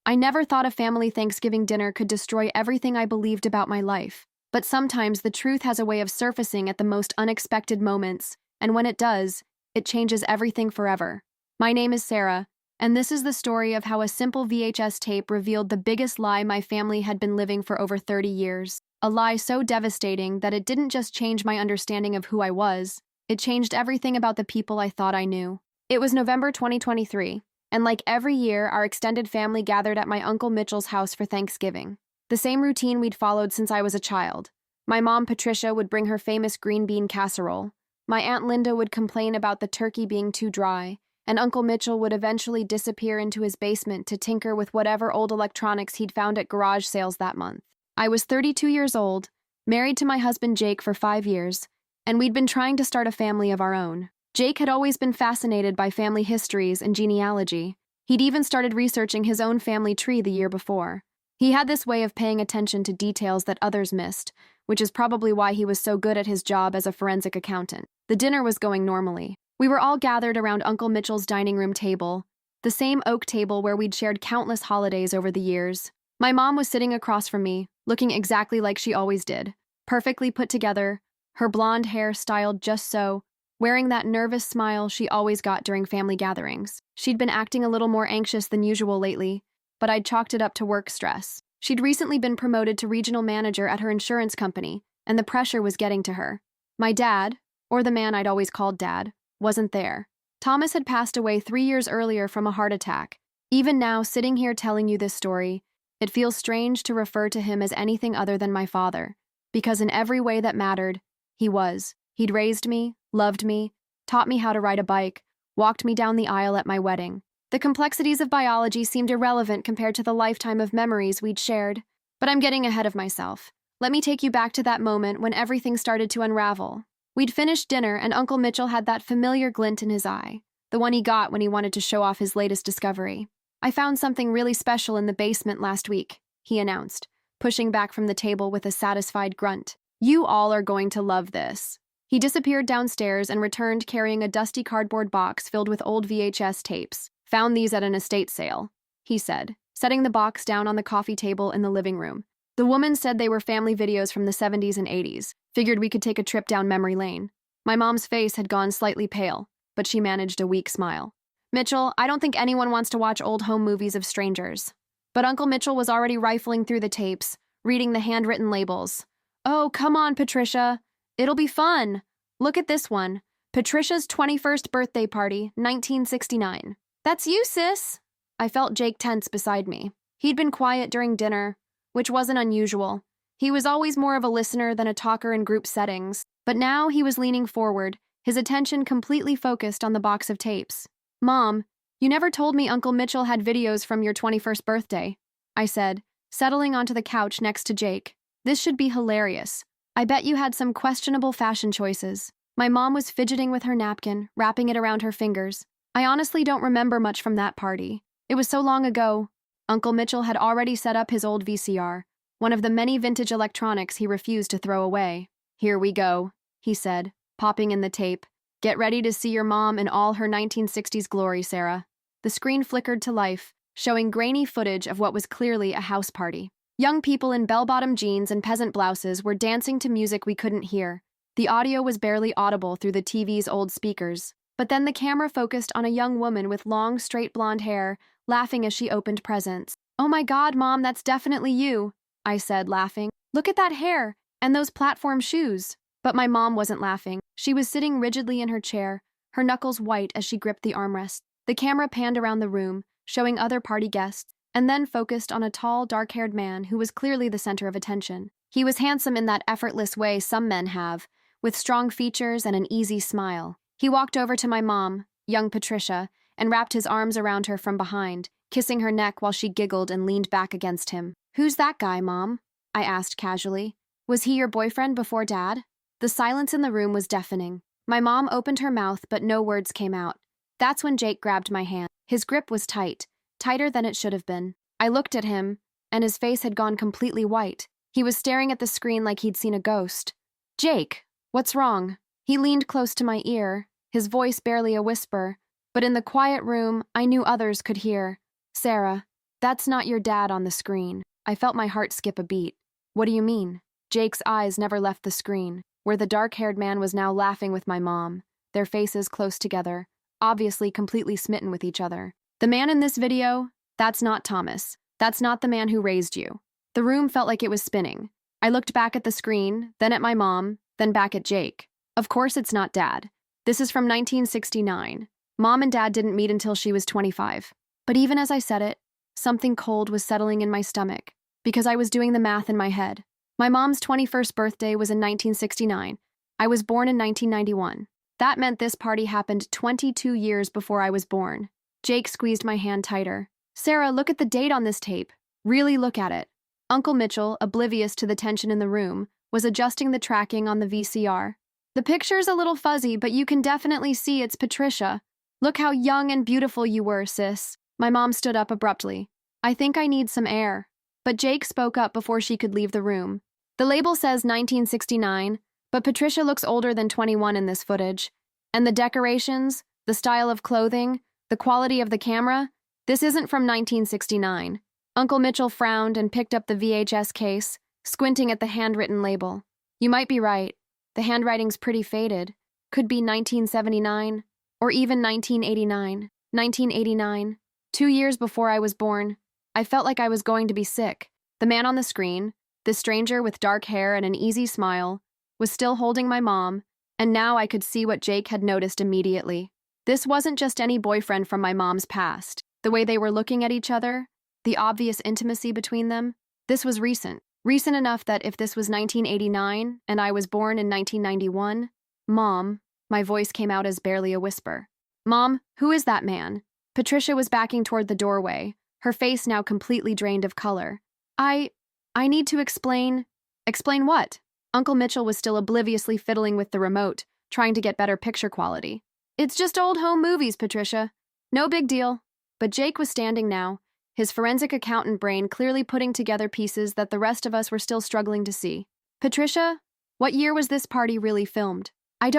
I never thought a family Thanksgiving dinner could destroy everything I believed about my life. But sometimes the truth has a way of surfacing at the most unexpected moments, and when it does, it changes everything forever. My name is Sarah, and this is the story of how a simple VHS tape revealed the biggest lie my family had been living for over 30 years. A lie so devastating that it didn't just change my understanding of who I was, it changed everything about the people I thought I knew. It was November 2023, and like every year, our extended family gathered at my Uncle Mitchell's house for Thanksgiving. The same routine we'd followed since I was a child. My mom, Patricia, would bring her famous green bean casserole. My Aunt Linda would complain about the turkey being too dry, and Uncle Mitchell would eventually disappear into his basement to tinker with whatever old electronics he'd found at garage sales that month. I was 32 years old, married to my husband Jake for 5 years, and we'd been trying to start a family of our own. Jake had always been fascinated by family histories and genealogy. He'd even started researching his own family tree the year before. He had this way of paying attention to details that others missed, which is probably why he was so good at his job as a forensic accountant. The dinner was going normally. We were all gathered around Uncle Mitchell's dining room table, the same oak table where we'd shared countless holidays over the years. My mom was sitting across from me, looking exactly like she always did, perfectly put together, her blonde hair styled just so, wearing that nervous smile she always got during family gatherings. She'd been acting a little more anxious than usual lately, but I'd chalked it up to work stress. She'd recently been promoted to regional manager at her insurance company, and the pressure was getting to her. My dad, or the man I'd always called Dad, wasn't there. Thomas had passed away 3 years earlier from a heart attack. Even now, sitting here telling you this story, it feels strange to refer to him as anything other than my father, because in every way that mattered, he was. He'd raised me, loved me, taught me how to ride a bike, walked me down the aisle at my wedding. The complexities of biology seemed irrelevant compared to the lifetime of memories we'd shared. But I'm getting ahead of myself. Let me take you back to that moment when everything started to unravel. We'd finished dinner and Uncle Mitchell had that familiar glint in his eye, the one he got when he wanted to show off his latest discovery. "I found something really special in the basement last week," he announced, pushing back from the table with a satisfied grunt. "You all are going to love this." He disappeared downstairs and returned carrying a dusty cardboard box filled with old VHS tapes. "Found these at an estate sale," he said, setting the box down on the coffee table in the living room. The woman said they were family videos from the 70s and 80s. Figured we could take a trip down memory lane. My mom's face had gone slightly pale, but she managed a weak smile. "Mitchell, I don't think anyone wants to watch old home movies of strangers." But Uncle Mitchell was already rifling through the tapes, reading the handwritten labels. "Oh, come on, Patricia. It'll be fun. Look at this one. Patricia's 21st birthday party, 1969. "That's you, sis." I felt Jake tense beside me. He'd been quiet during dinner, which wasn't unusual. He was always more of a listener than a talker in group settings. But now he was leaning forward, his attention completely focused on the box of tapes. "Mom, you never told me Uncle Mitchell had videos from your 21st birthday," I said, settling onto the couch next to Jake. "This should be hilarious. I bet you had some questionable fashion choices." My mom was fidgeting with her napkin, wrapping it around her fingers. "I honestly don't remember much from that party. It was so long ago." Uncle Mitchell had already set up his old VCR, one of the many vintage electronics he refused to throw away. "Here we go," he said, popping in the tape. "Get ready to see your mom in all her 1960s glory, Sarah." The screen flickered to life, showing grainy footage of what was clearly a house party. Young people in bell-bottom jeans and peasant blouses were dancing to music we couldn't hear. The audio was barely audible through the TV's old speakers. But then the camera focused on a young woman with long, straight blonde hair, laughing as she opened presents. "Oh my God, Mom, that's definitely you," I said, laughing. "Look at that hair, and those platform shoes." But my mom wasn't laughing. She was sitting rigidly in her chair, her knuckles white as she gripped the armrest. The camera panned around the room, showing other party guests, and then focused on a tall, dark-haired man who was clearly the center of attention. He was handsome in that effortless way some men have, with strong features and an easy smile. He walked over to my mom, young Patricia, and wrapped his arms around her from behind, kissing her neck while she giggled and leaned back against him. "Who's that guy, Mom?" I asked casually. "Was he your boyfriend before Dad?" The silence in the room was deafening. My mom opened her mouth, but no words came out. That's when Jake grabbed my hand. His grip was tight, tighter than it should have been. I looked at him, and his face had gone completely white. He was staring at the screen like he'd seen a ghost. "Jake, what's wrong?" He leaned close to my ear, his voice barely a whisper, but in the quiet room, I knew others could hear. "Sarah, That's not your dad on the screen. I felt my heart skip a beat. What do you mean? Jake's eyes never left the screen, where the dark-haired man was now laughing with my mom, their faces close together, obviously completely smitten with each other. The man in this video, that's not Thomas. That's not the man who raised you. The room felt like it was spinning. I looked back at the screen, then at my mom, then back at Jake. Of course it's not Dad. This is from 1969. Mom and Dad didn't meet until she was 25. But even as I said it, something cold was settling in my stomach, because I was doing the math in my head. My mom's 21st birthday was in 1969. I was born in 1991. That meant this party happened 22 years before I was born. Jake squeezed my hand tighter. Sarah, look at the date on this tape. Really look at it. Uncle Mitchell, oblivious to the tension in the room, was adjusting the tracking on the VCR. The picture's a little fuzzy, but you can definitely see it's Patricia. Look how young and beautiful you were, sis. My mom stood up abruptly. I think I need some air. But Jake spoke up before she could leave the room. The label says 1969, but Patricia looks older than 21 in this footage. And the decorations, the style of clothing, the quality of the camera, this isn't from 1969. Uncle Mitchell frowned and picked up the VHS case, squinting at the handwritten label. You might be right. The handwriting's pretty faded. Could be 1979, or even 1989. 1989. 2 years before I was born. I felt like I was going to be sick. The man on the screen, this stranger with dark hair and an easy smile, was still holding my mom, and now I could see what Jake had noticed immediately. This wasn't just any boyfriend from my mom's past. The way they were looking at each other, the obvious intimacy between them, this was recent. Recent enough that if this was 1989 and I was born in 1991, Mom, my voice came out as barely a whisper. Mom, who is that man? Patricia was backing toward the doorway, her face now completely drained of color. I need to explain. Explain what? Uncle Mitchell was still obliviously fiddling with the remote, trying to get better picture quality. It's just old home movies, Patricia. No big deal. But Jake was standing now, his forensic accountant brain clearly putting together pieces that the rest of us were still struggling to see. Patricia, what year was this party really filmed? I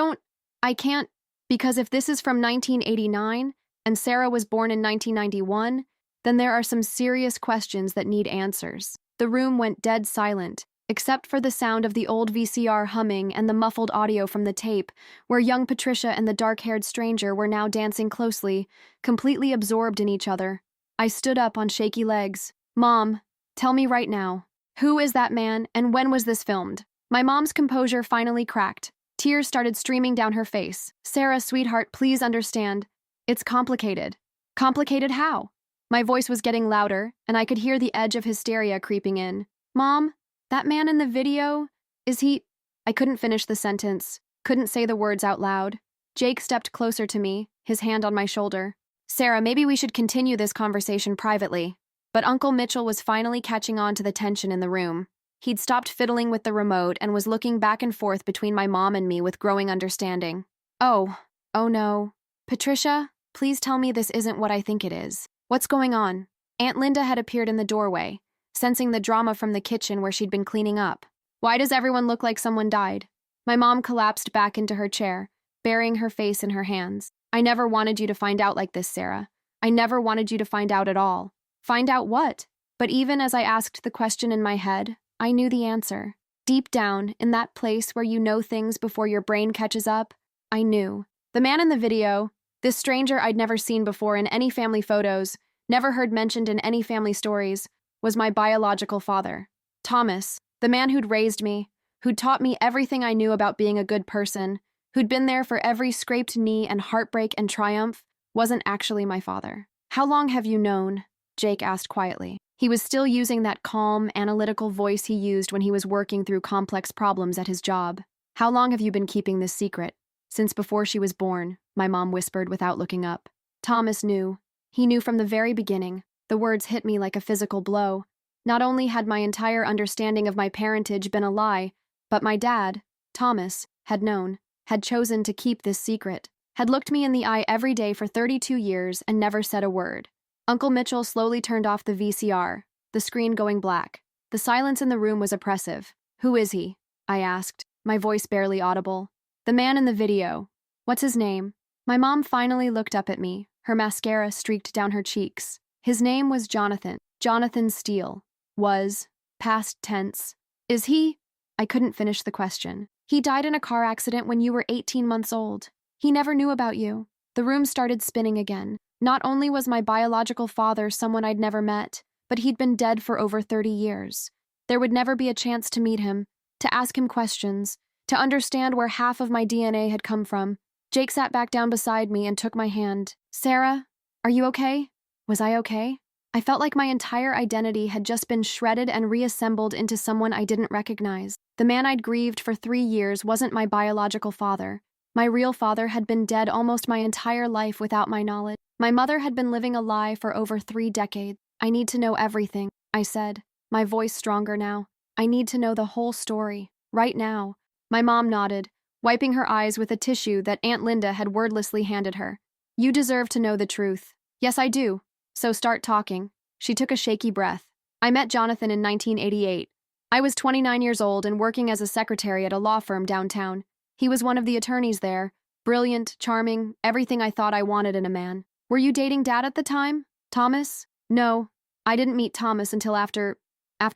can't, because if this is from 1989 and Sarah was born in 1991, then there are some serious questions that need answers. The room went dead silent, except for the sound of the old VCR humming and the muffled audio from the tape, where young Patricia and the dark-haired stranger were now dancing closely, completely absorbed in each other. I stood up on shaky legs. Mom, tell me right now, who is that man and when was this filmed? My mom's composure finally cracked. Tears started streaming down her face. Sarah, sweetheart, please understand. It's complicated. Complicated how? My voice was getting louder, and I could hear the edge of hysteria creeping in. Mom, that man in the video, is he... I couldn't finish the sentence, couldn't say the words out loud. Jake stepped closer to me, his hand on my shoulder. Sarah, maybe we should continue this conversation privately. But Uncle Mitchell was finally catching on to the tension in the room. He'd stopped fiddling with the remote and was looking back and forth between my mom and me with growing understanding. Oh no. Patricia, please tell me this isn't what I think it is. What's going on? Aunt Linda had appeared in the doorway, sensing the drama from the kitchen where she'd been cleaning up. Why does everyone look like someone died? My mom collapsed back into her chair, burying her face in her hands. I never wanted you to find out like this, Sarah. I never wanted you to find out at all. Find out what? But even as I asked the question in my head, I knew the answer. Deep down, in that place where you know things before your brain catches up, I knew. The man in the video, this stranger I'd never seen before in any family photos, never heard mentioned in any family stories, was my biological father. Thomas, the man who'd raised me, who'd taught me everything I knew about being a good person, who'd been there for every scraped knee and heartbreak and triumph, wasn't actually my father. How long have you known? Jake asked quietly. He was still using that calm, analytical voice he used when he was working through complex problems at his job. How long have you been keeping this secret? Since before she was born, my mom whispered without looking up. Thomas knew. He knew from the very beginning. The words hit me like a physical blow. Not only had my entire understanding of my parentage been a lie, but my dad, Thomas, had known, had chosen to keep this secret, had looked me in the eye every day for 32 years and never said a word. Uncle Mitchell slowly turned off the VCR, the screen going black. The silence in the room was oppressive. Who is he? I asked, my voice barely audible. The man in the video. What's his name? My mom finally looked up at me, her mascara streaked down her cheeks. His name was Jonathan. Jonathan Steele. Was. Past tense. Is he? I couldn't finish the question. He died in a car accident when you were 18 months old. He never knew about you. The room started spinning again. Not only was my biological father someone I'd never met, but he'd been dead for over 30 years. There would never be a chance to meet him, to ask him questions, to understand where half of my DNA had come from. Jake sat back down beside me and took my hand. Sarah, are you okay? Was I okay? I felt like my entire identity had just been shredded and reassembled into someone I didn't recognize. The man I'd grieved for 3 years wasn't my biological father. My real father had been dead almost my entire life without my knowledge. My mother had been living a lie for over 3 decades. I need to know everything, I said, my voice stronger now. I need to know the whole story, right now. My mom nodded, wiping her eyes with a tissue that Aunt Linda had wordlessly handed her. You deserve to know the truth. Yes, I do. So start talking. She took a shaky breath. I met Jonathan in 1988. I was 29 years old and working as a secretary at a law firm downtown. He was one of the attorneys there. Brilliant, charming, everything I thought I wanted in a man. Were you dating Dad at the time? Thomas? No, I didn't meet Thomas until after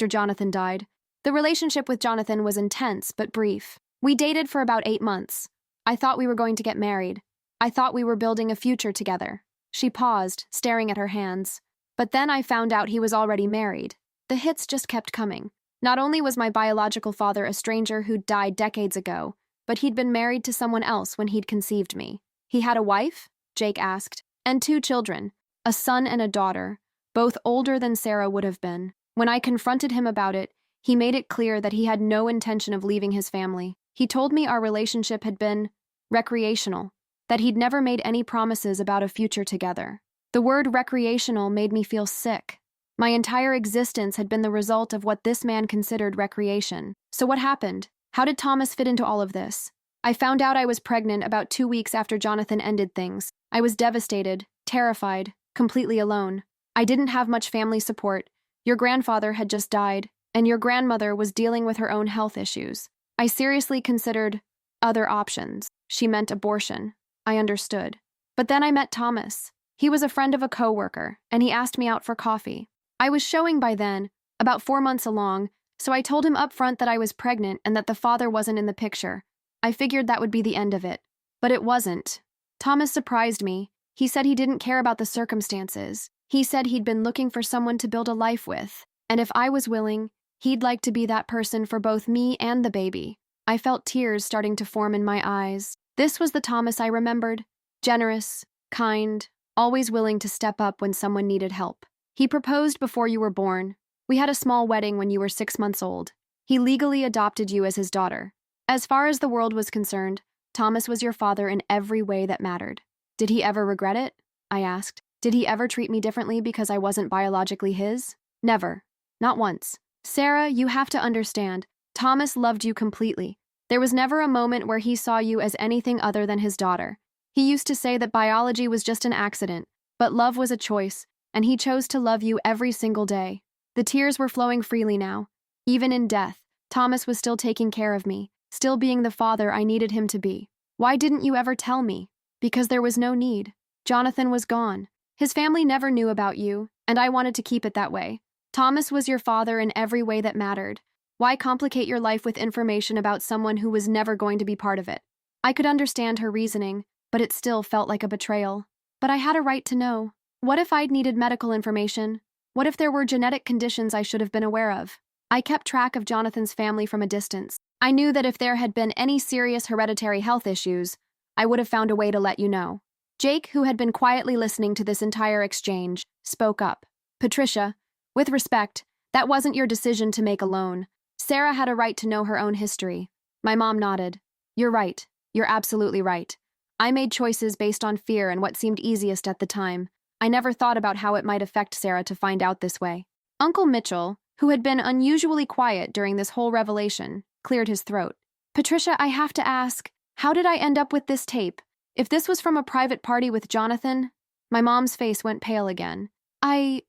Jonathan died. The relationship with Jonathan was intense but brief. We dated for about 8 months. I thought we were going to get married. I thought we were building a future together. She paused, staring at her hands. But then I found out he was already married. The hits just kept coming. Not only was my biological father a stranger who'd died decades ago, but he'd been married to someone else when he'd conceived me. He had a wife? Jake asked. And 2 children, a son and a daughter, both older than Sarah would have been. When I confronted him about it, he made it clear that he had no intention of leaving his family. He told me our relationship had been recreational, that he'd never made any promises about a future together. The word recreational made me feel sick. My entire existence had been the result of what this man considered recreation. So what happened? How did Thomas fit into all of this? I found out I was pregnant about 2 weeks after Jonathan ended things. I was devastated, terrified, completely alone. I didn't have much family support. Your grandfather had just died, and your grandmother was dealing with her own health issues. I seriously considered other options. She meant abortion. I understood. But then I met Thomas. He was a friend of a coworker, and he asked me out for coffee. I was showing by then, about 4 months along, so I told him up front that I was pregnant and that the father wasn't in the picture. I figured that would be the end of it. But it wasn't. Thomas surprised me. He said he didn't care about the circumstances. He said he'd been looking for someone to build a life with, and if I was willing, he'd like to be that person for both me and the baby. I felt tears starting to form in my eyes. This was the Thomas I remembered. Generous, kind, always willing to step up when someone needed help. He proposed before you were born. We had a small wedding when you were 6 months old. He legally adopted you as his daughter. As far as the world was concerned, Thomas was your father in every way that mattered. Did he ever regret it? I asked. Did he ever treat me differently because I wasn't biologically his? Never. Not once. Sarah, you have to understand. Thomas loved you completely. There was never a moment where he saw you as anything other than his daughter. He used to say that biology was just an accident, but love was a choice, and he chose to love you every single day. The tears were flowing freely now. Even in death, Thomas was still taking care of me, still being the father I needed him to be. Why didn't you ever tell me? Because there was no need. Jonathan was gone. His family never knew about you, and I wanted to keep it that way. Thomas was your father in every way that mattered. Why complicate your life with information about someone who was never going to be part of it? I could understand her reasoning, but it still felt like a betrayal. But I had a right to know. What if I'd needed medical information? What if there were genetic conditions I should have been aware of? I kept track of Jonathan's family from a distance. I knew that if there had been any serious hereditary health issues, I would have found a way to let you know. Jake, who had been quietly listening to this entire exchange, spoke up. Patricia, with respect, that wasn't your decision to make alone. Sarah had a right to know her own history. My mom nodded. You're right. You're absolutely right. I made choices based on fear and what seemed easiest at the time. I never thought about how it might affect Sarah to find out this way. Uncle Mitchell, who had been unusually quiet during this whole revelation, cleared his throat. Patricia, I have to ask, how did I end up with this tape? If this was from a private party with Jonathan? My mom's face went pale again. I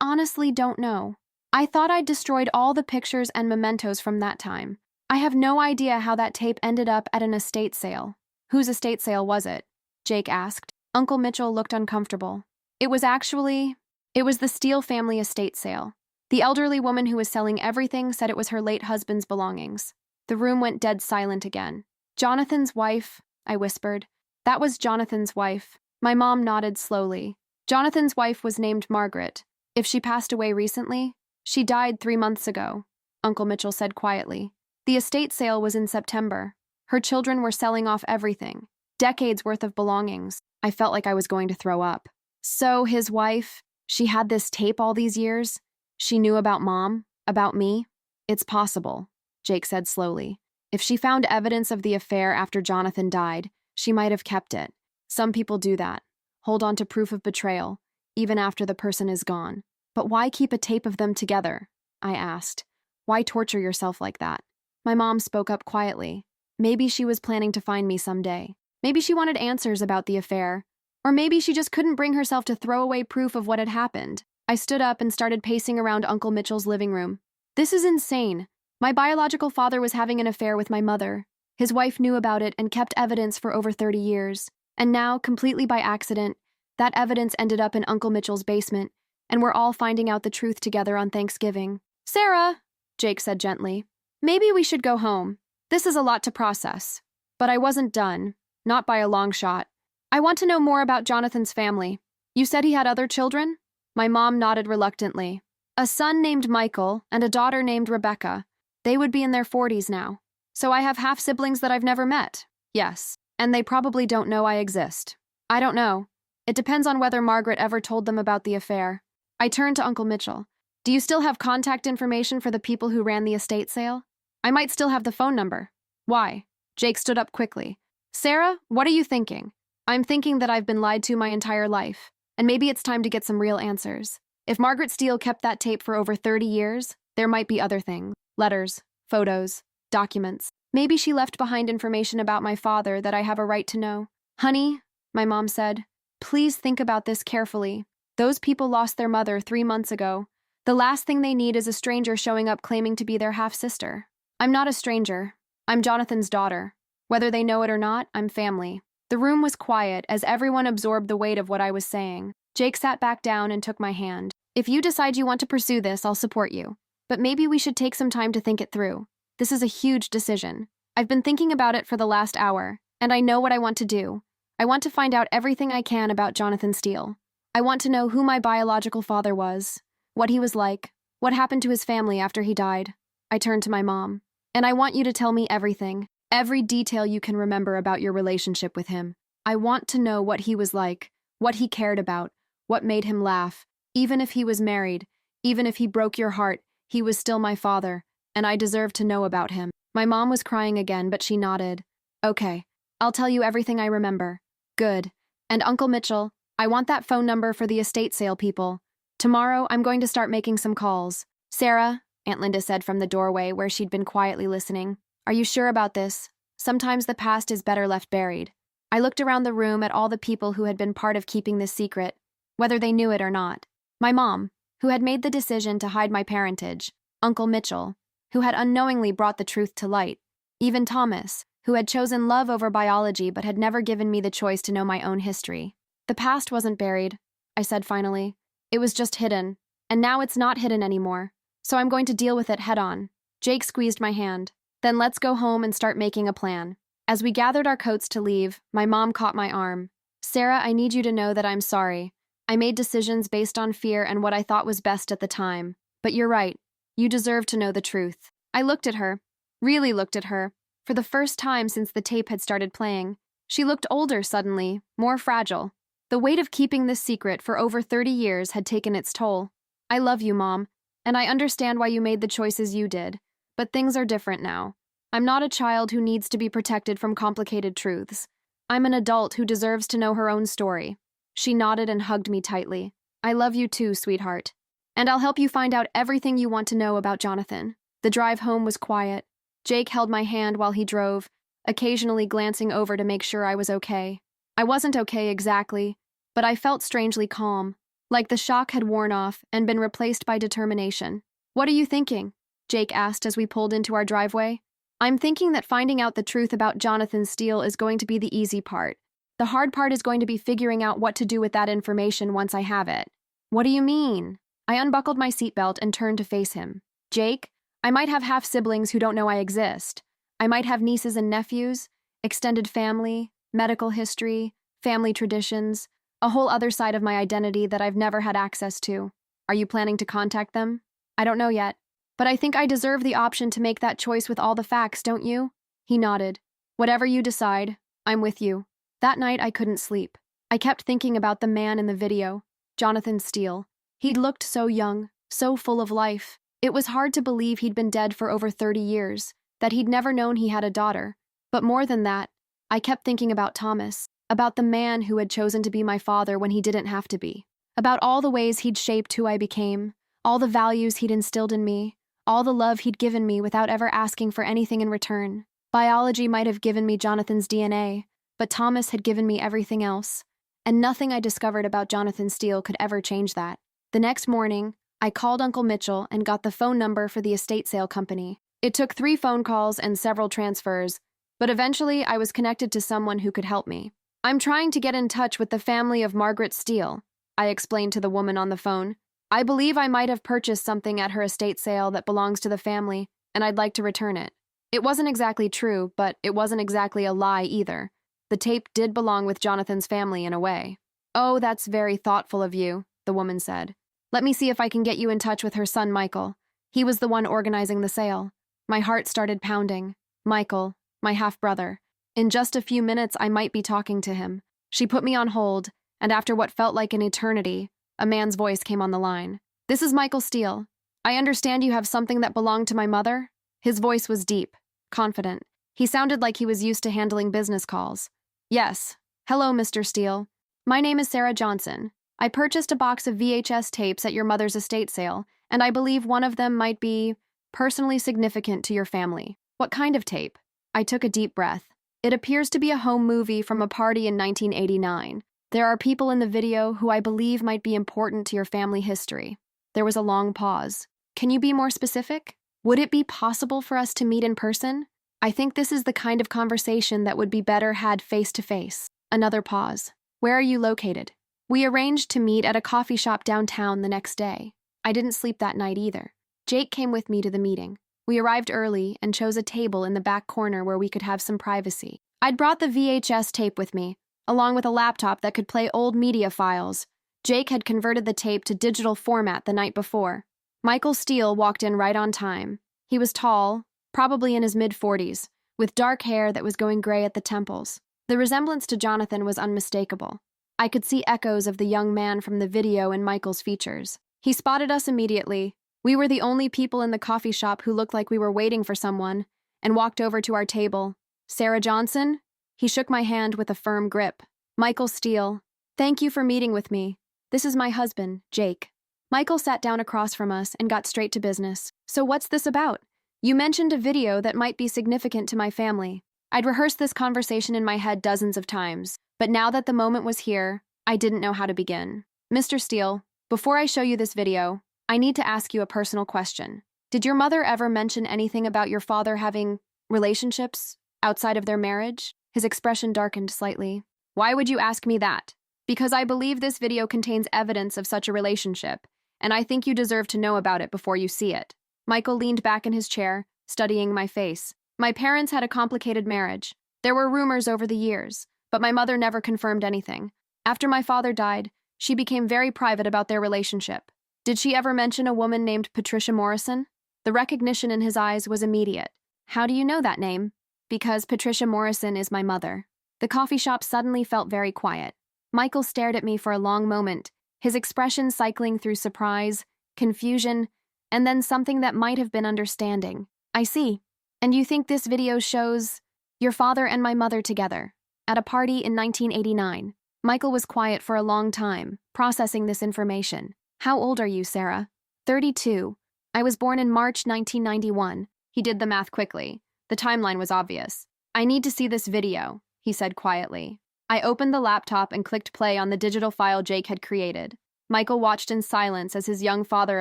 honestly don't know. I thought I'd destroyed all the pictures and mementos from that time. I have no idea how that tape ended up at an estate sale. Whose estate sale was it? Jake asked. Uncle Mitchell looked uncomfortable. It It was the Steele family estate sale. The elderly woman who was selling everything said it was her late husband's belongings. The room went dead silent again. Jonathan's wife, I whispered. That was Jonathan's wife. My mom nodded slowly. Jonathan's wife was named Margaret. If she passed away recently, she died 3 months ago, Uncle Mitchell said quietly. The estate sale was in September. Her children were selling off everything. Decades worth of belongings. I felt like I was going to throw up. So his wife, she had this tape all these years? She knew about Mom, about me? It's possible, Jake said slowly. If she found evidence of the affair after Jonathan died, she might have kept it. Some people do that. Hold on to proof of betrayal, even after the person is gone. But why keep a tape of them together? I asked. Why torture yourself like that? My mom spoke up quietly. Maybe she was planning to find me someday. Maybe she wanted answers about the affair. Or maybe she just couldn't bring herself to throw away proof of what had happened. I stood up and started pacing around Uncle Mitchell's living room. This is insane. My biological father was having an affair with my mother. His wife knew about it and kept evidence for over 30 years. And now, completely by accident, that evidence ended up in Uncle Mitchell's basement, and we're all finding out the truth together on Thanksgiving. Sarah, Jake said gently, maybe we should go home. This is a lot to process. But I wasn't done. Not by a long shot. I want to know more about Jonathan's family. You said he had other children? My mom nodded reluctantly. A son named Michael and a daughter named Rebecca. They would be in their 40s now. So I have half-siblings that I've never met. Yes. And they probably don't know I exist. I don't know. It depends on whether Margaret ever told them about the affair. I turned to Uncle Mitchell. Do you still have contact information for the people who ran the estate sale? I might still have the phone number. Why? Jake stood up quickly. Sarah, what are you thinking? I'm thinking that I've been lied to my entire life, and maybe it's time to get some real answers. If Margaret Steele kept that tape for over 30 years, there might be other things. Letters, photos, documents. Maybe she left behind information about my father that I have a right to know. Honey, my mom said, please think about this carefully. Those people lost their mother 3 months ago. The last thing they need is a stranger showing up claiming to be their half-sister. I'm not a stranger. I'm Jonathan's daughter. Whether they know it or not, I'm family. The room was quiet as everyone absorbed the weight of what I was saying. Jake sat back down and took my hand. If you decide you want to pursue this, I'll support you. But maybe we should take some time to think it through. This is a huge decision. I've been thinking about it for the last hour, and I know what I want to do. I want to find out everything I can about Jonathan Steele. I want to know who my biological father was, what he was like, what happened to his family after he died. I turned to my mom. And I want you to tell me everything, every detail you can remember about your relationship with him. I want to know what he was like, what he cared about, what made him laugh. Even if he was married, even if he broke your heart, he was still my father, and I deserve to know about him. My mom was crying again, but she nodded. Okay, I'll tell you everything I remember. Good. And Uncle Mitchell, I want that phone number for the estate sale people. Tomorrow, I'm going to start making some calls. Sarah, Aunt Linda said from the doorway where she'd been quietly listening, are you sure about this? Sometimes the past is better left buried. I looked around the room at all the people who had been part of keeping this secret, whether they knew it or not. My mom, who had made the decision to hide my parentage. Uncle Mitchell, who had unknowingly brought the truth to light. Even Thomas, who had chosen love over biology but had never given me the choice to know my own history. The past wasn't buried, I said finally. It was just hidden, and now it's not hidden anymore. So I'm going to deal with it head-on. Jake squeezed my hand. Then let's go home and start making a plan. As we gathered our coats to leave, my mom caught my arm. Sarah, I need you to know that I'm sorry. I made decisions based on fear and what I thought was best at the time. But you're right. You deserve to know the truth. I looked at her. Really looked at her. For the first time since the tape had started playing. She looked older suddenly, more fragile. The weight of keeping this secret for over 30 years had taken its toll. I love you, Mom. And I understand why you made the choices you did. But things are different now. I'm not a child who needs to be protected from complicated truths. I'm an adult who deserves to know her own story. She nodded and hugged me tightly. I love you too, sweetheart. And I'll help you find out everything you want to know about Jonathan. The drive home was quiet. Jake held my hand while he drove, occasionally glancing over to make sure I was okay. I wasn't okay exactly, but I felt strangely calm. Like the shock had worn off and been replaced by determination. What are you thinking? Jake asked as we pulled into our driveway. I'm thinking that finding out the truth about Jonathan Steele is going to be the easy part. The hard part is going to be figuring out what to do with that information once I have it. What do you mean? I unbuckled my seatbelt and turned to face him. Jake, I might have half-siblings who don't know I exist. I might have nieces and nephews, extended family, medical history, family traditions, a whole other side of my identity that I've never had access to. Are you planning to contact them? I don't know yet, but I think I deserve the option to make that choice with all the facts, don't you? He nodded. Whatever you decide, I'm with you. That night I couldn't sleep. I kept thinking about the man in the video, Jonathan Steele. He'd looked so young, so full of life. It was hard to believe he'd been dead for over 30 years, that he'd never known he had a daughter. But more than that, I kept thinking about Thomas, about the man who had chosen to be my father when he didn't have to be, about all the ways he'd shaped who I became, all the values he'd instilled in me, all the love he'd given me without ever asking for anything in return. Biology might have given me Jonathan's DNA, but Thomas had given me everything else, and nothing I discovered about Jonathan Steele could ever change that. The next morning, I called Uncle Mitchell and got the phone number for the estate sale company. It took 3 phone calls and several transfers, but eventually I was connected to someone who could help me. I'm trying to get in touch with the family of Margaret Steele, I explained to the woman on the phone. I believe I might have purchased something at her estate sale that belongs to the family, and I'd like to return it. It wasn't exactly true, but it wasn't exactly a lie either. The tape did belong with Jonathan's family in a way. Oh, that's very thoughtful of you, the woman said. Let me see if I can get you in touch with her son, Michael. He was the one organizing the sale. My heart started pounding. Michael, my half-brother. In just a few minutes, I might be talking to him. She put me on hold, and after what felt like an eternity, a man's voice came on the line. This is Michael Steele. I understand you have something that belonged to my mother? His voice was deep, confident. He sounded like he was used to handling business calls. Yes. Hello, Mr. Steele. My name is Sarah Johnson. I purchased a box of VHS tapes at your mother's estate sale, and I believe one of them might be personally significant to your family. What kind of tape? I took a deep breath. It appears to be a home movie from a party in 1989. There are people in the video who I believe might be important to your family history. There was a long pause. Can you be more specific? Would it be possible for us to meet in person? I think this is the kind of conversation that would be better had face-to-face. Another pause. Where are you located? We arranged to meet at a coffee shop downtown the next day. I didn't sleep that night either. Jake came with me to the meeting. We arrived early and chose a table in the back corner where we could have some privacy. I'd brought the VHS tape with me, along with a laptop that could play old media files. Jake had converted the tape to digital format the night before. Michael Steele walked in right on time. He was tall, probably in his mid-40s, with dark hair that was going gray at the temples. The resemblance to Jonathan was unmistakable. I could see echoes of the young man from the video in Michael's features. He spotted us immediately. We were the only people in the coffee shop who looked like we were waiting for someone, and walked over to our table. Sarah Johnson? He shook my hand with a firm grip. Michael Steele. Thank you for meeting with me. This is my husband, Jake. Michael sat down across from us and got straight to business. So what's this about? You mentioned a video that might be significant to my family. I'd rehearsed this conversation in my head dozens of times, but now that the moment was here, I didn't know how to begin. Mr. Steele, before I show you this video, I need to ask you a personal question. Did your mother ever mention anything about your father having relationships outside of their marriage? His expression darkened slightly. Why would you ask me that? Because I believe this video contains evidence of such a relationship, and I think you deserve to know about it before you see it. Michael leaned back in his chair, studying my face. My parents had a complicated marriage. There were rumors over the years, but my mother never confirmed anything. After my father died, she became very private about their relationship. Did she ever mention a woman named Patricia Morrison? The recognition in his eyes was immediate. How do you know that name? Because Patricia Morrison is my mother. The coffee shop suddenly felt very quiet. Michael stared at me for a long moment, his expression cycling through surprise, confusion, and then something that might have been understanding. I see. And you think this video shows your father and my mother together at a party in 1989? Michael was quiet for a long time, processing this information. How old are you, Sarah? 32. I was born in March 1991. He did the math quickly. The timeline was obvious. I need to see this video, he said quietly. I opened the laptop and clicked play on the digital file Jake had created. Michael watched in silence as his young father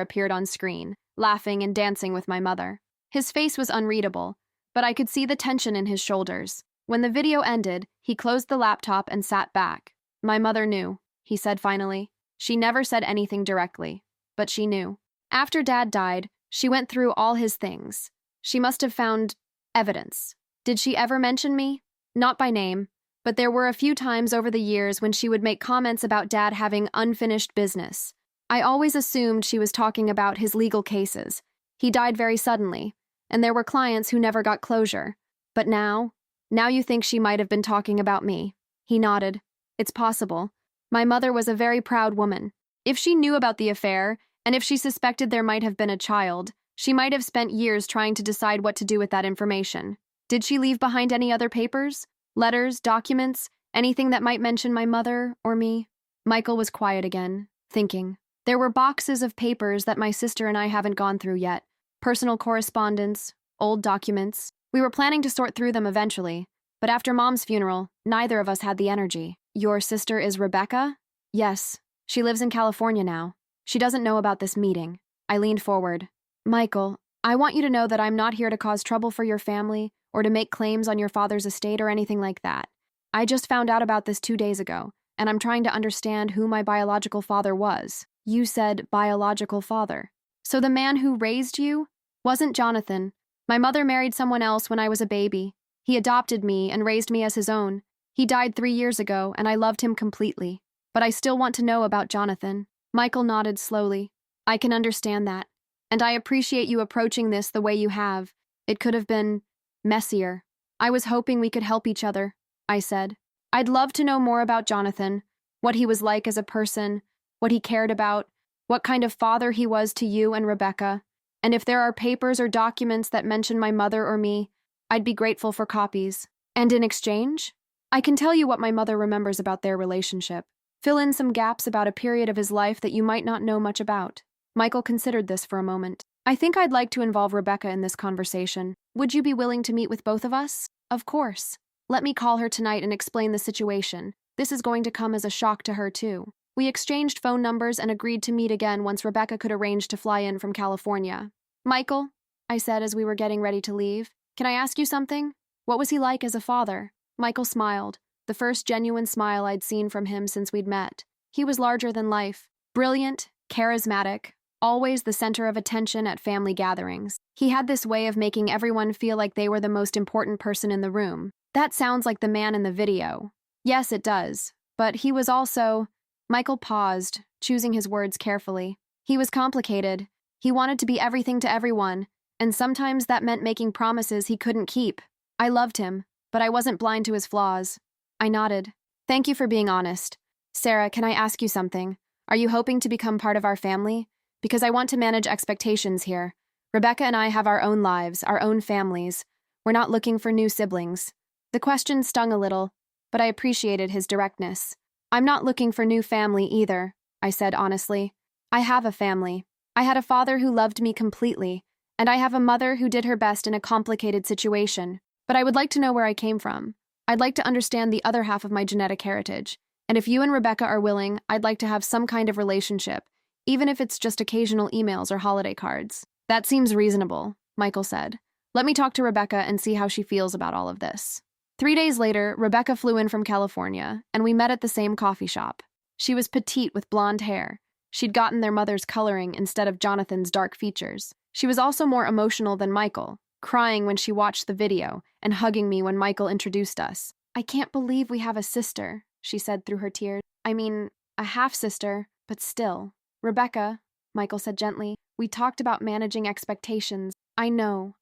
appeared on screen, laughing and dancing with my mother. His face was unreadable, but I could see the tension in his shoulders. When the video ended, he closed the laptop and sat back. My mother knew, he said finally. She never said anything directly, but she knew. After Dad died, she went through all his things. She must have found evidence. Did she ever mention me? Not by name, but there were a few times over the years when she would make comments about Dad having unfinished business. I always assumed she was talking about his legal cases. He died very suddenly, and there were clients who never got closure. But now you think she might have been talking about me. He nodded. It's possible. My mother was a very proud woman. If she knew about the affair, and if she suspected there might have been a child, she might have spent years trying to decide what to do with that information. Did she leave behind any other papers, letters, documents, anything that might mention my mother or me? Michael was quiet again, thinking. There were boxes of papers that my sister and I haven't gone through yet. Personal correspondence, old documents. We were planning to sort through them eventually, but after Mom's funeral, neither of us had the energy. Your sister is Rebecca? Yes. She lives in California now. She doesn't know about this meeting. I leaned forward. Michael, I want you to know that I'm not here to cause trouble for your family or to make claims on your father's estate or anything like that. I just found out about this 2 days ago, and I'm trying to understand who my biological father was. You said biological father. So the man who raised you wasn't Jonathan. My mother married someone else when I was a baby. He adopted me and raised me as his own. He died 3 years ago, and I loved him completely. But I still want to know about Jonathan. Michael nodded slowly. I can understand that. And I appreciate you approaching this the way you have. It could have been messier. I was hoping we could help each other, I said. I'd love to know more about Jonathan, what he was like as a person, what he cared about, what kind of father he was to you and Rebecca, and if there are papers or documents that mention my mother or me, I'd be grateful for copies. And in exchange, I can tell you what my mother remembers about their relationship. Fill in some gaps about a period of his life that you might not know much about. Michael considered this for a moment. I think I'd like to involve Rebecca in this conversation. Would you be willing to meet with both of us? Of course. Let me call her tonight and explain the situation. This is going to come as a shock to her, too. We exchanged phone numbers and agreed to meet again once Rebecca could arrange to fly in from California. Michael, I said as we were getting ready to leave, can I ask you something? What was he like as a father? Michael smiled, the first genuine smile I'd seen from him since we'd met. He was larger than life, brilliant, charismatic, always the center of attention at family gatherings. He had this way of making everyone feel like they were the most important person in the room. That sounds like the man in the video. Yes, it does. But he was also... Michael paused, choosing his words carefully. He was complicated. He wanted to be everything to everyone, and sometimes that meant making promises he couldn't keep. I loved him, but I wasn't blind to his flaws. I nodded. Thank you for being honest. Sarah, can I ask you something? Are you hoping to become part of our family? Because I want to manage expectations here. Rebecca and I have our own lives, our own families. We're not looking for new siblings. The question stung a little, but I appreciated his directness. I'm not looking for new family either, I said honestly. I have a family. I had a father who loved me completely, and I have a mother who did her best in a complicated situation. But I would like to know where I came from. I'd like to understand the other half of my genetic heritage. And if you and Rebecca are willing, I'd like to have some kind of relationship, even if it's just occasional emails or holiday cards. That seems reasonable, Michael said. Let me talk to Rebecca and see how she feels about all of this. 3 days later, Rebecca flew in from California, and we met at the same coffee shop. She was petite with blonde hair. She'd gotten their mother's coloring instead of Jonathan's dark features. She was also more emotional than Michael, crying when she watched the video and hugging me when Michael introduced us. I can't believe we have a sister, she said through her tears. I mean, a half-sister, but still. Rebecca, Michael said gently, we talked about managing expectations. I know,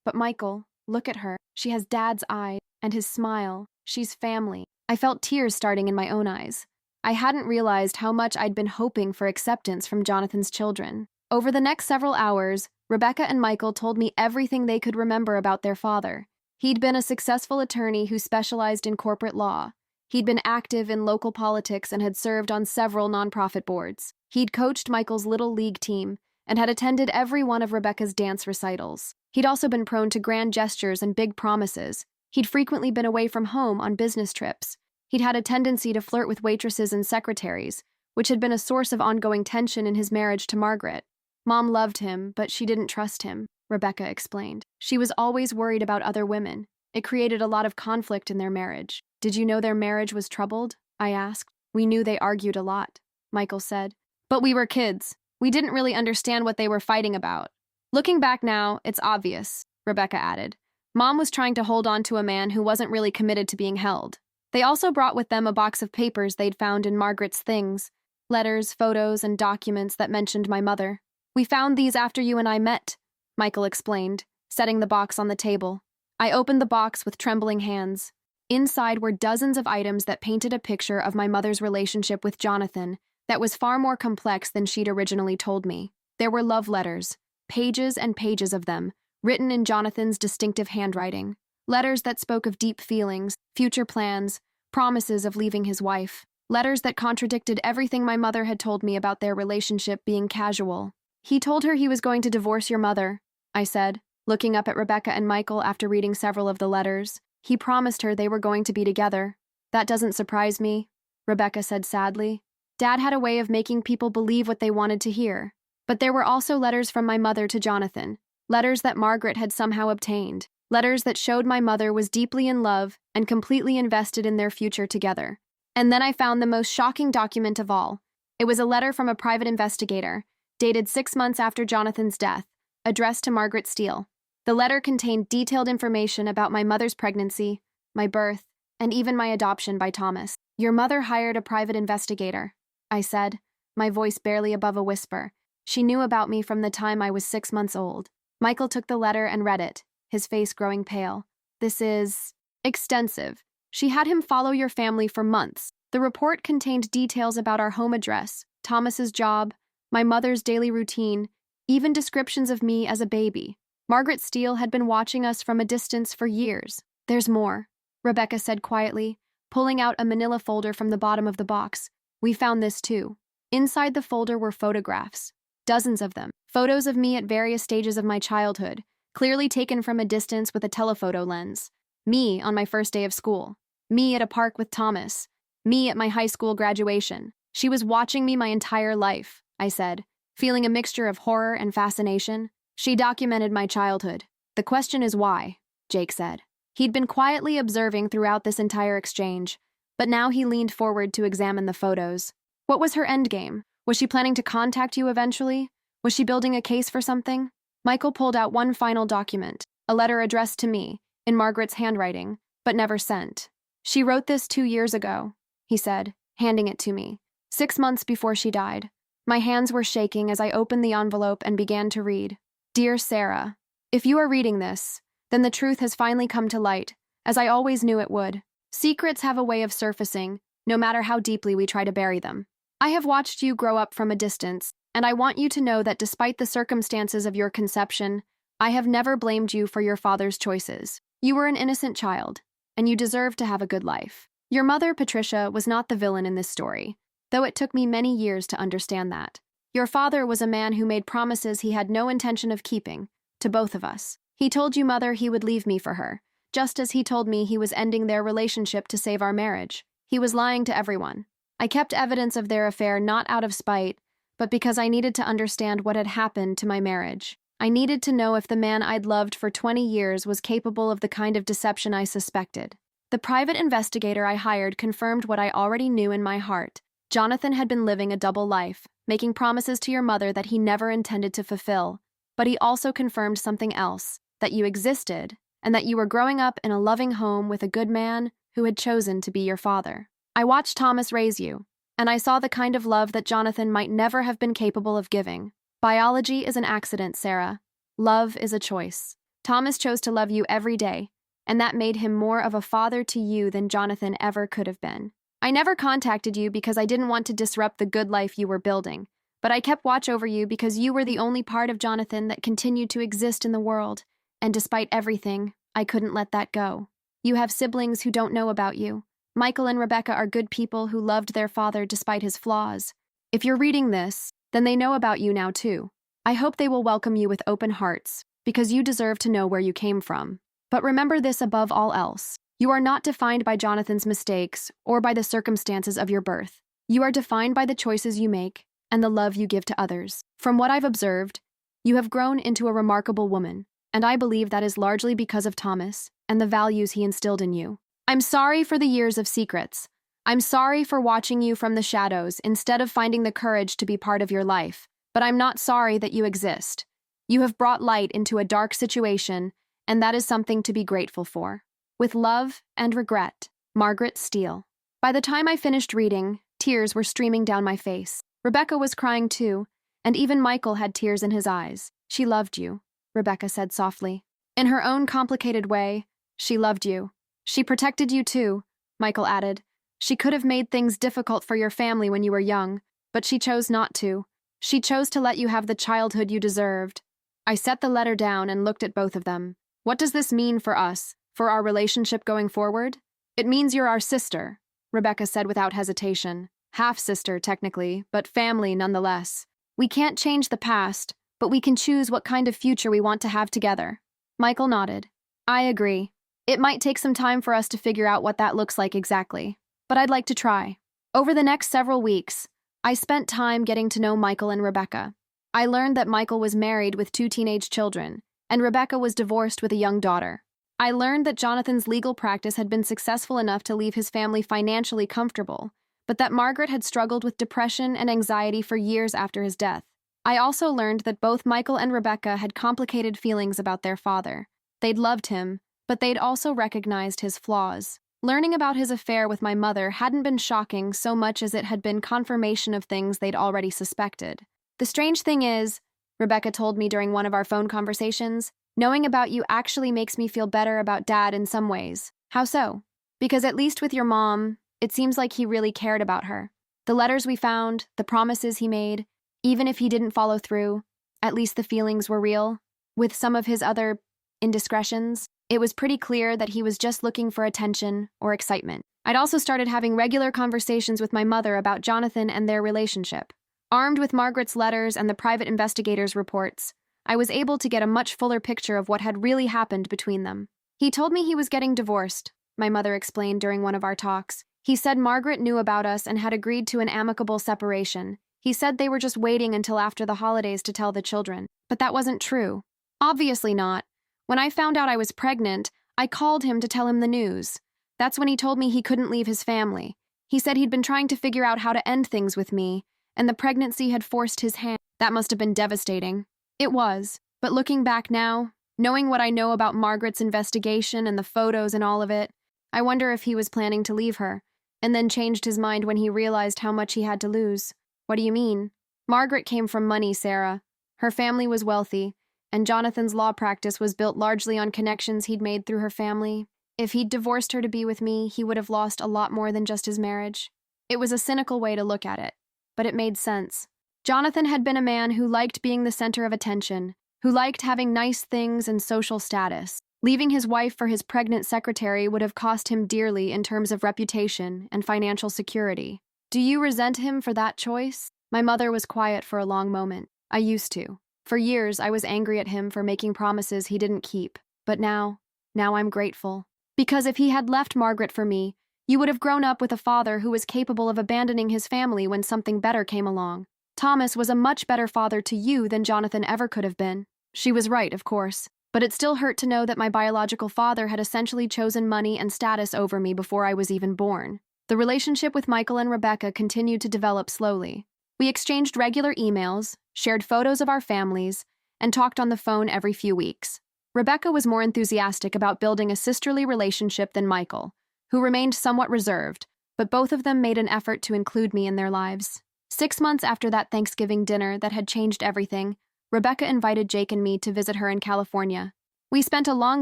but Michael, look at her. She has Dad's eyes and his smile. She's family. I felt tears starting in my own eyes. I hadn't realized how much I'd been hoping for acceptance from Jonathan's children. Over the next several hours, Rebecca and Michael told me everything they could remember about their father. He'd been a successful attorney who specialized in corporate law. He'd been active in local politics and had served on several nonprofit boards. He'd coached Michael's little league team and had attended every one of Rebecca's dance recitals. He'd also been prone to grand gestures and big promises. He'd frequently been away from home on business trips. He'd had a tendency to flirt with waitresses and secretaries, which had been a source of ongoing tension in his marriage to Margaret. Mom loved him, but she didn't trust him, Rebecca explained. She was always worried about other women. It created a lot of conflict in their marriage. Did you know their marriage was troubled? I asked. We knew they argued a lot. Michael said. But we were kids. We didn't really understand what they were fighting about. Looking back now, it's obvious, Rebecca added. Mom was trying to hold on to a man who wasn't really committed to being held. They also brought with them a box of papers they'd found in Margaret's things, letters, photos, and documents that mentioned my mother. We found these after you and I met, Michael explained, setting the box on the table. I opened the box with trembling hands. Inside were dozens of items that painted a picture of my mother's relationship with Jonathan that was far more complex than she'd originally told me. There were love letters, pages and pages of them, written in Jonathan's distinctive handwriting. Letters that spoke of deep feelings, future plans, promises of leaving his wife. Letters that contradicted everything my mother had told me about their relationship being casual. He told her he was going to divorce your mother, I said, looking up at Rebecca and Michael after reading several of the letters. He promised her they were going to be together. That doesn't surprise me, Rebecca said sadly. Dad had a way of making people believe what they wanted to hear. But there were also letters from my mother to Jonathan, letters that Margaret had somehow obtained, letters that showed my mother was deeply in love and completely invested in their future together. And then I found the most shocking document of all. It was a letter from a private investigator, dated 6 months after Jonathan's death, addressed to Margaret Steele. The letter contained detailed information about my mother's pregnancy, my birth, and even my adoption by Thomas. Your mother hired a private investigator, I said, my voice barely above a whisper. She knew about me from the time I was 6 months old. Michael took the letter and read it, his face growing pale. This is extensive. She had him follow your family for months. The report contained details about our home address, Thomas's job, my mother's daily routine, even descriptions of me as a baby. Margaret Steele had been watching us from a distance for years. There's more, Rebecca said quietly, pulling out a manila folder from the bottom of the box. We found this too. Inside the folder were photographs, dozens of them, photos of me at various stages of my childhood, clearly taken from a distance with a telephoto lens. Me on my first day of school. Me at a park with Thomas. Me at my high school graduation. She was watching me my entire life, I said, feeling a mixture of horror and fascination. She documented my childhood. The question is why, Jake said. He'd been quietly observing throughout this entire exchange, but now he leaned forward to examine the photos. What was her endgame? Was she planning to contact you eventually? Was she building a case for something? Michael pulled out one final document, a letter addressed to me, in Margaret's handwriting, but never sent. She wrote this 2 years ago, he said, handing it to me, 6 months before she died. My hands were shaking as I opened the envelope and began to read. Dear Sarah, if you are reading this, then the truth has finally come to light, as I always knew it would. Secrets have a way of surfacing, no matter how deeply we try to bury them. I have watched you grow up from a distance, and I want you to know that despite the circumstances of your conception, I have never blamed you for your father's choices. You were an innocent child, and you deserve to have a good life. Your mother, Patricia, was not the villain in this story, though it took me many years to understand that. Your father was a man who made promises he had no intention of keeping, to both of us. He told you, Mother, he would leave me for her, just as he told me he was ending their relationship to save our marriage. He was lying to everyone. I kept evidence of their affair not out of spite, but because I needed to understand what had happened to my marriage. I needed to know if the man I'd loved for 20 years was capable of the kind of deception I suspected. The private investigator I hired confirmed what I already knew in my heart. Jonathan had been living a double life, making promises to your mother that he never intended to fulfill. But he also confirmed something else, that you existed, and that you were growing up in a loving home with a good man who had chosen to be your father. I watched Thomas raise you, and I saw the kind of love that Jonathan might never have been capable of giving. Biology is an accident, Sarah. Love is a choice. Thomas chose to love you every day, and that made him more of a father to you than Jonathan ever could have been. I never contacted you because I didn't want to disrupt the good life you were building, but I kept watch over you because you were the only part of Jonathan that continued to exist in the world, and despite everything, I couldn't let that go. You have siblings who don't know about you. Michael and Rebecca are good people who loved their father despite his flaws. If you're reading this, then they know about you now too. I hope they will welcome you with open hearts, because you deserve to know where you came from. But remember this above all else. You are not defined by Jonathan's mistakes or by the circumstances of your birth. You are defined by the choices you make and the love you give to others. From what I've observed, you have grown into a remarkable woman, and I believe that is largely because of Thomas and the values he instilled in you. I'm sorry for the years of secrets. I'm sorry for watching you from the shadows instead of finding the courage to be part of your life, but I'm not sorry that you exist. You have brought light into a dark situation, and that is something to be grateful for. With love and regret, Margaret Steele. By the time I finished reading, tears were streaming down my face. Rebecca was crying too, and even Michael had tears in his eyes. She loved you, Rebecca said softly. In her own complicated way, she loved you. She protected you too, Michael added. She could have made things difficult for your family when you were young, but she chose not to. She chose to let you have the childhood you deserved. I set the letter down and looked at both of them. What does this mean for us, for our relationship going forward? It means you're our sister, Rebecca said without hesitation. Half-sister, technically, but family nonetheless. We can't change the past, but we can choose what kind of future we want to have together. Michael nodded. I agree. It might take some time for us to figure out what that looks like exactly, but I'd like to try. Over the next several weeks, I spent time getting to know Michael and Rebecca. I learned that Michael was married with 2 teenage children, and Rebecca was divorced with a young daughter. I learned that Jonathan's legal practice had been successful enough to leave his family financially comfortable, but that Margaret had struggled with depression and anxiety for years after his death. I also learned that both Michael and Rebecca had complicated feelings about their father. They'd loved him, but they'd also recognized his flaws. Learning about his affair with my mother hadn't been shocking so much as it had been confirmation of things they'd already suspected. The strange thing is, Rebecca told me during one of our phone conversations, knowing about you actually makes me feel better about Dad in some ways. How so? Because at least with your mom, it seems like he really cared about her. The letters we found, the promises he made, even if he didn't follow through, at least the feelings were real. With some of his other indiscretions, it was pretty clear that he was just looking for attention or excitement. I'd also started having regular conversations with my mother about Jonathan and their relationship. Armed with Margaret's letters and the private investigators' reports, I was able to get a much fuller picture of what had really happened between them. He told me he was getting divorced, my mother explained during one of our talks. He said Margaret knew about us and had agreed to an amicable separation. He said they were just waiting until after the holidays to tell the children. But that wasn't true. Obviously not. When I found out I was pregnant, I called him to tell him the news. That's when he told me he couldn't leave his family. He said he'd been trying to figure out how to end things with me, and the pregnancy had forced his hand. That must have been devastating. It was, but looking back now, knowing what I know about Margaret's investigation and the photos and all of it, I wonder if he was planning to leave her, and then changed his mind when he realized how much he had to lose. What do you mean? Margaret came from money, Sarah. Her family was wealthy, and Jonathan's law practice was built largely on connections he'd made through her family. If he'd divorced her to be with me, he would have lost a lot more than just his marriage. It was a cynical way to look at it, but it made sense. Jonathan had been a man who liked being the center of attention, who liked having nice things and social status. Leaving his wife for his pregnant secretary would have cost him dearly in terms of reputation and financial security. Do you resent him for that choice? My mother was quiet for a long moment. I used to. For years, I was angry at him for making promises he didn't keep. But now I'm grateful. Because if he had left Margaret for me, you would have grown up with a father who was capable of abandoning his family when something better came along. Thomas was a much better father to you than Jonathan ever could have been. She was right, of course. But it still hurt to know that my biological father had essentially chosen money and status over me before I was even born. The relationship with Michael and Rebecca continued to develop slowly. We exchanged regular emails, shared photos of our families, and talked on the phone every few weeks. Rebecca was more enthusiastic about building a sisterly relationship than Michael, who remained somewhat reserved, but both of them made an effort to include me in their lives. 6 months after that Thanksgiving dinner that had changed everything, Rebecca invited Jake and me to visit her in California. We spent a long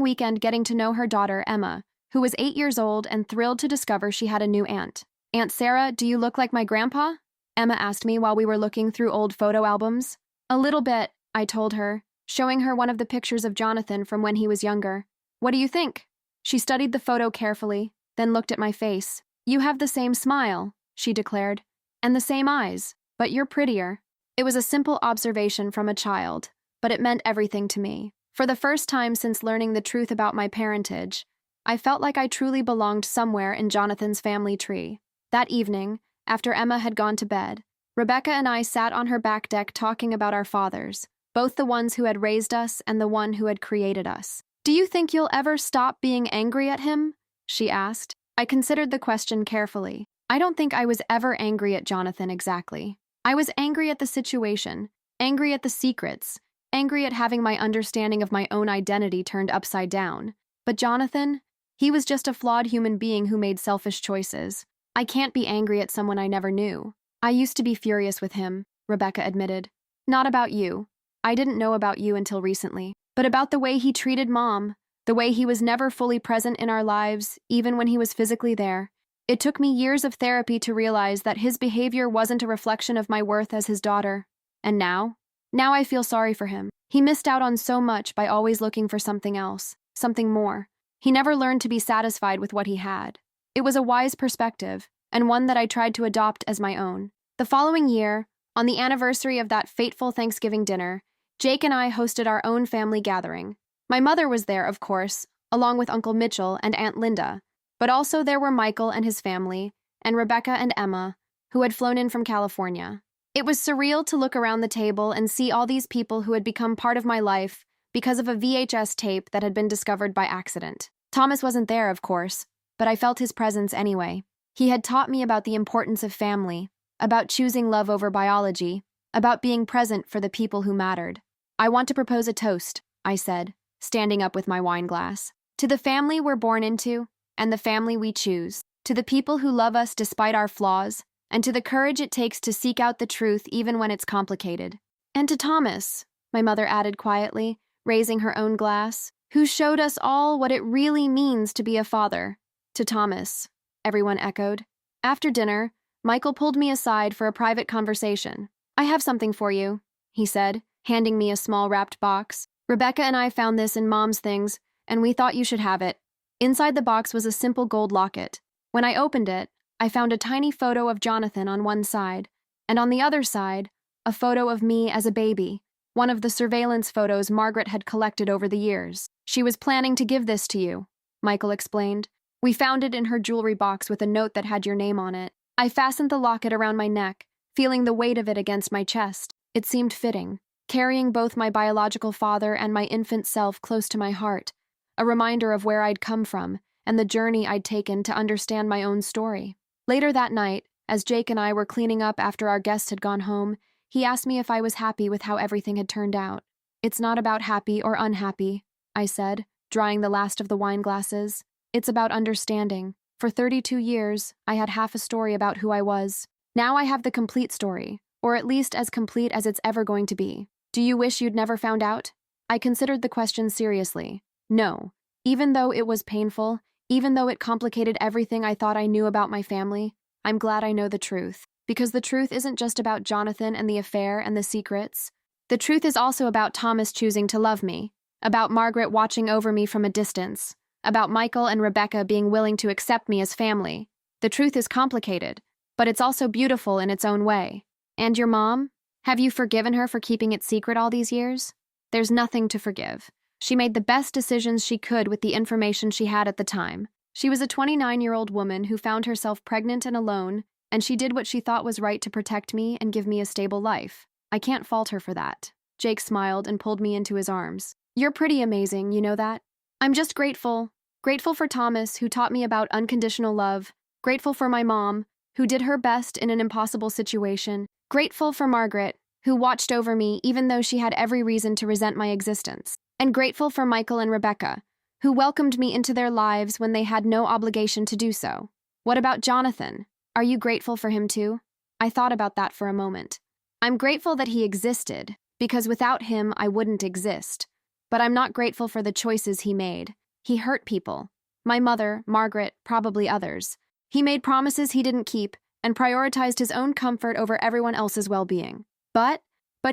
weekend getting to know her daughter, Emma, who was 8 years old and thrilled to discover she had a new aunt. "Aunt Sarah, do you look like my grandpa?" Emma asked me while we were looking through old photo albums. "A little bit," I told her, showing her one of the pictures of Jonathan from when he was younger. "What do you think?" She studied the photo carefully, then looked at my face. "You have the same smile," she declared, "and the same eyes, but you're prettier." It was a simple observation from a child, but it meant everything to me. For the first time since learning the truth about my parentage, I felt like I truly belonged somewhere in Jonathan's family tree. That evening, after Emma had gone to bed, Rebecca and I sat on her back deck talking about our fathers, both the ones who had raised us and the one who had created us. "Do you think you'll ever stop being angry at him?" she asked. I considered the question carefully. I don't think I was ever angry at Jonathan exactly. I was angry at the situation, angry at the secrets, angry at having my understanding of my own identity turned upside down. But Jonathan, he was just a flawed human being who made selfish choices. I can't be angry at someone I never knew. I used to be furious with him, Rebecca admitted. Not about you. I didn't know about you until recently. But about the way he treated Mom, the way he was never fully present in our lives, even when he was physically there. It took me years of therapy to realize that his behavior wasn't a reflection of my worth as his daughter. And now I feel sorry for him. He missed out on so much by always looking for something else, something more. He never learned to be satisfied with what he had. It was a wise perspective, and one that I tried to adopt as my own. The following year, on the anniversary of that fateful Thanksgiving dinner, Jake and I hosted our own family gathering. My mother was there, of course, along with Uncle Mitchell and Aunt Linda, but also there were Michael and his family, and Rebecca and Emma, who had flown in from California. It was surreal to look around the table and see all these people who had become part of my life because of a VHS tape that had been discovered by accident. Thomas wasn't there, of course, but I felt his presence anyway. He had taught me about the importance of family, about choosing love over biology, about being present for the people who mattered. I want to propose a toast, I said, standing up with my wine glass. To the family we're born into, and the family we choose. To the people who love us despite our flaws, and to the courage it takes to seek out the truth even when it's complicated. And to Thomas, my mother added quietly, raising her own glass, who showed us all what it really means to be a father. To Thomas, everyone echoed. After dinner, Michael pulled me aside for a private conversation. I have something for you, he said, handing me a small wrapped box. Rebecca and I found this in Mom's things, and we thought you should have it. Inside the box was a simple gold locket. When I opened it, I found a tiny photo of Jonathan on one side, and on the other side, a photo of me as a baby, one of the surveillance photos Margaret had collected over the years. She was planning to give this to you, Michael explained. We found it in her jewelry box with a note that had your name on it. I fastened the locket around my neck, feeling the weight of it against my chest. It seemed fitting, carrying both my biological father and my infant self close to my heart, a reminder of where I'd come from and the journey I'd taken to understand my own story. Later that night, as Jake and I were cleaning up after our guests had gone home, he asked me if I was happy with how everything had turned out. It's not about happy or unhappy, I said, drying the last of the wine glasses. It's about understanding. For 32 years, I had half a story about who I was. Now I have the complete story, or at least as complete as it's ever going to be. Do you wish you'd never found out? I considered the question seriously. No. Even though it was painful, even though it complicated everything I thought I knew about my family, I'm glad I know the truth. Because the truth isn't just about Jonathan and the affair and the secrets. The truth is also about Thomas choosing to love me, about Margaret watching over me from a distance, about Michael and Rebecca being willing to accept me as family. The truth is complicated, but it's also beautiful in its own way. And your mom? Have you forgiven her for keeping it secret all these years? There's nothing to forgive. She made the best decisions she could with the information she had at the time. She was a 29-year-old woman who found herself pregnant and alone, and she did what she thought was right to protect me and give me a stable life. I can't fault her for that. Jake smiled and pulled me into his arms. You're pretty amazing, you know that? I'm just grateful. Grateful for Thomas, who taught me about unconditional love. Grateful for my mom, who did her best in an impossible situation. Grateful for Margaret, who watched over me even though she had every reason to resent my existence. And grateful for Michael and Rebecca, who welcomed me into their lives when they had no obligation to do so. What about Jonathan? Are you grateful for him too? I thought about that for a moment. I'm grateful that he existed, because without him I wouldn't exist. But I'm not grateful for the choices he made. He hurt people. My mother, Margaret, probably others. He made promises he didn't keep and prioritized his own comfort over everyone else's well-being. But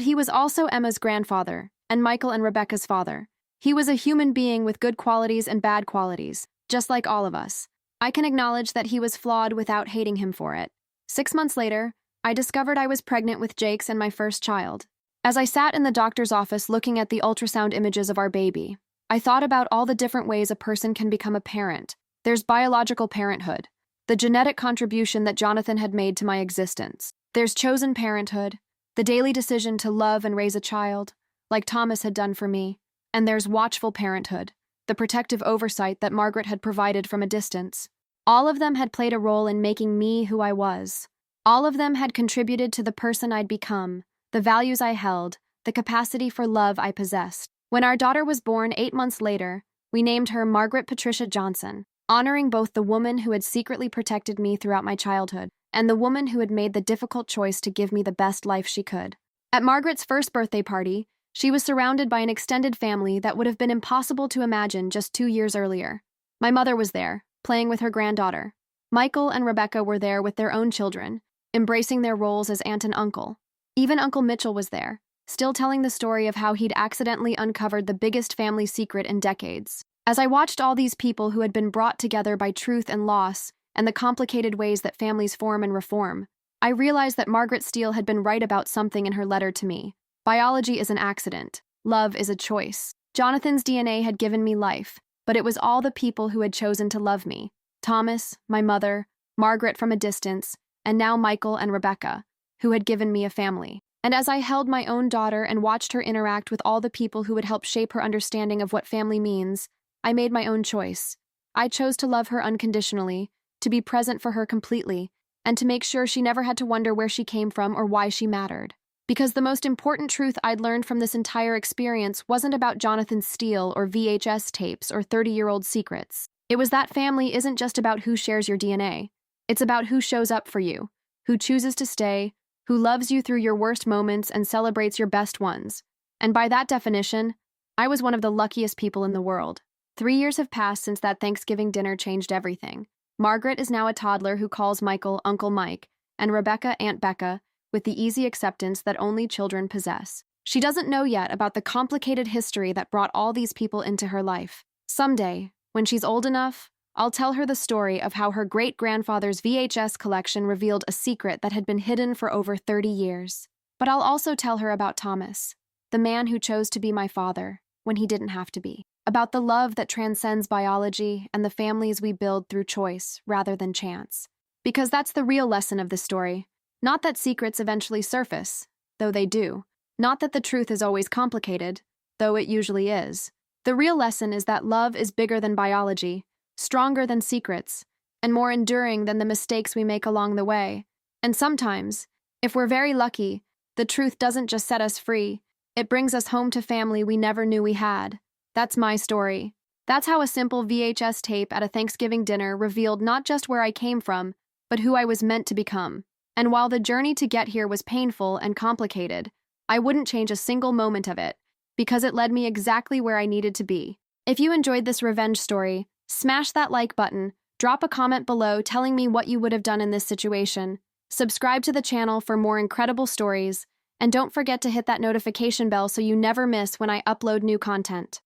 he was also Emma's grandfather and Michael and Rebecca's father. He was a human being with good qualities and bad qualities, just like all of us. I can acknowledge that he was flawed without hating him for it. 6 months later, I discovered I was pregnant with Jake's and my first child. As I sat in the doctor's office looking at the ultrasound images of our baby, I thought about all the different ways a person can become a parent. There's biological parenthood, the genetic contribution that Jonathan had made to my existence. There's chosen parenthood, the daily decision to love and raise a child, like Thomas had done for me. And there's watchful parenthood, the protective oversight that Margaret had provided from a distance. All of them had played a role in making me who I was. All of them had contributed to the person I'd become, the values I held, the capacity for love I possessed. When our daughter was born 8 months later, we named her Margaret Patricia Johnson, honoring both the woman who had secretly protected me throughout my childhood and the woman who had made the difficult choice to give me the best life she could. At Margaret's first birthday party, she was surrounded by an extended family that would have been impossible to imagine just 2 years earlier. My mother was there, playing with her granddaughter. Michael and Rebecca were there with their own children, embracing their roles as aunt and uncle. Even Uncle Mitchell was there, still telling the story of how he'd accidentally uncovered the biggest family secret in decades. As I watched all these people who had been brought together by truth and loss and the complicated ways that families form and reform, I realized that Margaret Steele had been right about something in her letter to me. Biology is an accident. Love is a choice. Jonathan's DNA had given me life, but it was all the people who had chosen to love me. Thomas, my mother, Margaret from a distance, and now Michael and Rebecca, who had given me a family. And as I held my own daughter and watched her interact with all the people who would help shape her understanding of what family means, I made my own choice. I chose to love her unconditionally, to be present for her completely, and to make sure she never had to wonder where she came from or why she mattered. Because the most important truth I'd learned from this entire experience wasn't about Jonathan Steele or VHS tapes or 30-year-old secrets. It was that family isn't just about who shares your DNA. It's about who shows up for you, who chooses to stay, who loves you through your worst moments and celebrates your best ones. And by that definition, I was one of the luckiest people in the world. 3 years have passed since that Thanksgiving dinner changed everything. Margaret is now a toddler who calls Michael Uncle Mike, and Rebecca Aunt Becca, with the easy acceptance that only children possess. She doesn't know yet about the complicated history that brought all these people into her life. Someday, when she's old enough, I'll tell her the story of how her great-grandfather's VHS collection revealed a secret that had been hidden for over 30 years. But I'll also tell her about Thomas, the man who chose to be my father when he didn't have to be. About the love that transcends biology and the families we build through choice rather than chance. Because that's the real lesson of this story. Not that secrets eventually surface, though they do. Not that the truth is always complicated, though it usually is. The real lesson is that love is bigger than biology, stronger than secrets, and more enduring than the mistakes we make along the way. And sometimes, if we're very lucky, the truth doesn't just set us free, it brings us home to family we never knew we had. That's my story. That's how a simple VHS tape at a Thanksgiving dinner revealed not just where I came from, but who I was meant to become. And while the journey to get here was painful and complicated, I wouldn't change a single moment of it, because it led me exactly where I needed to be. If you enjoyed this revenge story, smash that like button, drop a comment below telling me what you would have done in this situation, subscribe to the channel for more incredible stories, and don't forget to hit that notification bell so you never miss when I upload new content.